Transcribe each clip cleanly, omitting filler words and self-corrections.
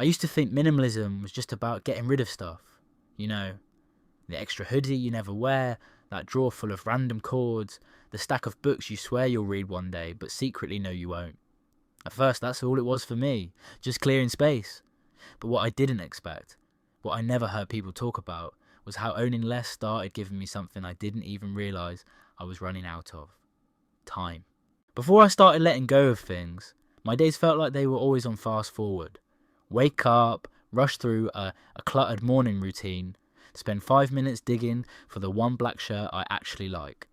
I used to think minimalism was just about getting rid of stuff. You know, the extra hoodie you never wear, that drawer full of random cords, the stack of books you swear you'll read one day but secretly know you won't. At first, that's all it was for me, just clearing space. But what I didn't expect, what I never heard people talk about, was how owning less started giving me something I didn't even realise I was running out of. Time. Before I started letting go of things, my days felt like they were always on fast forward. Wake up, rush through a cluttered morning routine, spend 5 minutes digging for the one black shirt I actually like.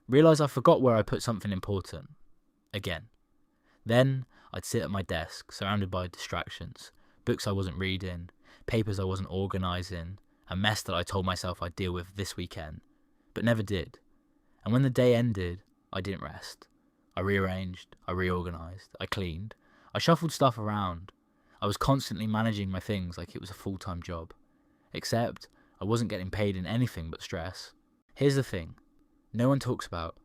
Realise I forgot where I put something important. Again. Then I'd sit at my desk, surrounded by distractions, books I wasn't reading, papers I wasn't organising, a mess that I told myself I'd deal with this weekend, but never did. And when the day ended, I didn't rest. I rearranged, I reorganised, I cleaned, I shuffled stuff around. I was constantly managing my things like it was a full-time job. Except I wasn't getting paid in anything but stress. Here's the thing, no one talks about.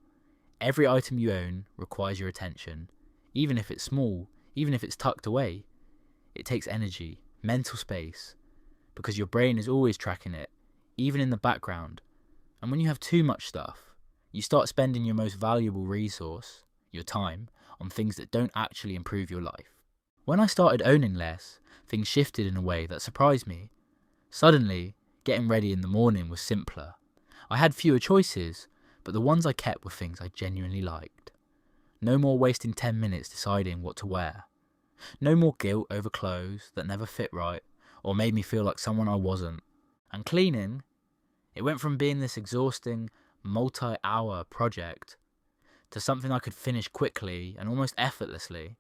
Every item you own requires your attention, even if it's small, even if it's tucked away. It takes energy, mental space, because your brain is always tracking it, even in the background. And when you have too much stuff, you start spending your most valuable resource, your time, on things that don't actually improve your life. When I started owning less, things shifted in a way that surprised me. Suddenly, getting ready in the morning was simpler. I had fewer choices, but the ones I kept were things I genuinely liked. No more wasting 10 minutes deciding what to wear. No more guilt over clothes that never fit right or made me feel like someone I wasn't. And cleaning, it went from being this exhausting, multi-hour project to something I could finish quickly and almost effortlessly.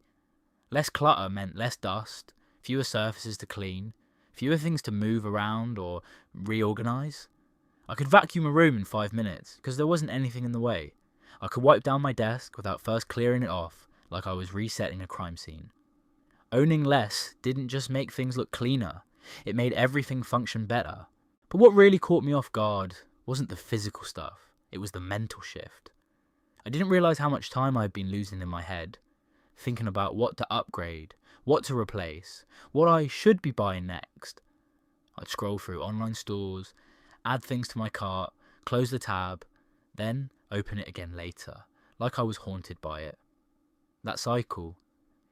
Less clutter meant less dust, fewer surfaces to clean, fewer things to move around or reorganise. I could vacuum a room in 5 minutes because there wasn't anything in the way. I could wipe down my desk without first clearing it off like I was resetting a crime scene. Owning less didn't just make things look cleaner, it made everything function better. But what really caught me off guard wasn't the physical stuff, it was the mental shift. I didn't realise how much time I'd been losing in my head, thinking about what to upgrade, what to replace, what I should be buying next. I'd scroll through online stores, add things to my cart, close the tab, then open it again later, like I was haunted by it. That cycle,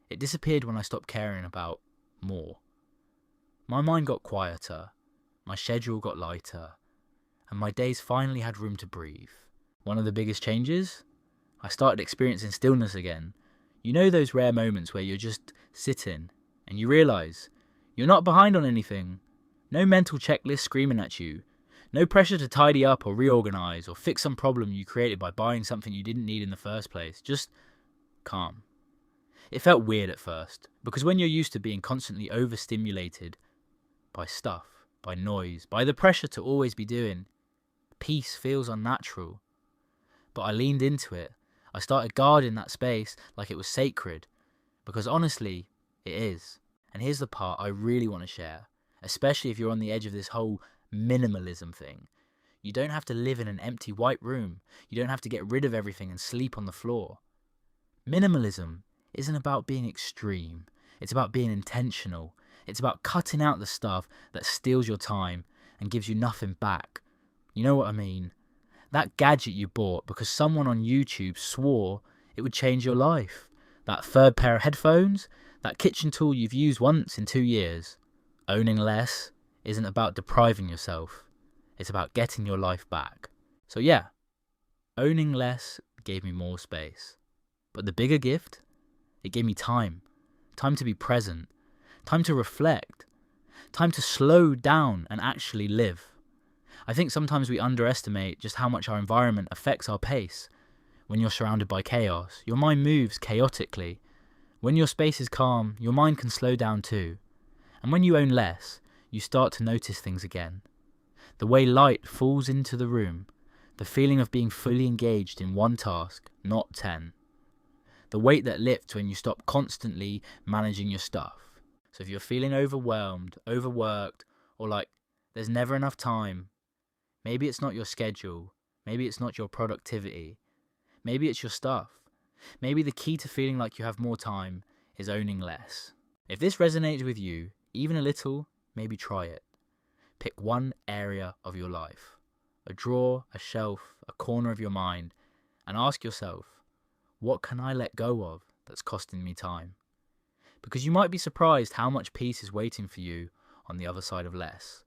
it disappeared when I stopped caring about more. My mind got quieter, my schedule got lighter, and my days finally had room to breathe. One of the biggest changes? I started experiencing stillness again. You know those rare moments where you're just sitting and you realise you're not behind on anything. No mental checklist screaming at you. No pressure to tidy up or reorganise or fix some problem you created by buying something you didn't need in the first place. Just calm. It felt weird at first, because when you're used to being constantly overstimulated by stuff, by noise, by the pressure to always be doing, peace feels unnatural. But I leaned into it. I started guarding that space like it was sacred, because honestly, it is. And here's the part I really want to share, especially if you're on the edge of this whole minimalism thing. You don't have to live in an empty white room. You don't have to get rid of everything and sleep on the floor. Minimalism isn't about being extreme. It's about being intentional. It's about cutting out the stuff that steals your time and gives you nothing back. You know what I mean? That gadget you bought because someone on YouTube swore it would change your life. That third pair of headphones, that kitchen tool you've used once in 2 years. Owning less isn't about depriving yourself. It's about getting your life back. So yeah, owning less gave me more space. But the bigger gift? It gave me time. Time to be present. Time to reflect. Time to slow down and actually live. I think sometimes we underestimate just how much our environment affects our pace. When you're surrounded by chaos, your mind moves chaotically. When your space is calm, your mind can slow down too. And when you own less, you start to notice things again. The way light falls into the room, the feeling of being fully engaged in one task, not 10. The weight that lifts when you stop constantly managing your stuff. So if you're feeling overwhelmed, overworked, or like there's never enough time, maybe it's not your schedule, maybe it's not your productivity, maybe it's your stuff. Maybe the key to feeling like you have more time is owning less. If this resonates with you, even a little, maybe try it. Pick one area of your life, a drawer, a shelf, a corner of your mind, and ask yourself, what can I let go of that's costing me time? Because you might be surprised how much peace is waiting for you on the other side of less.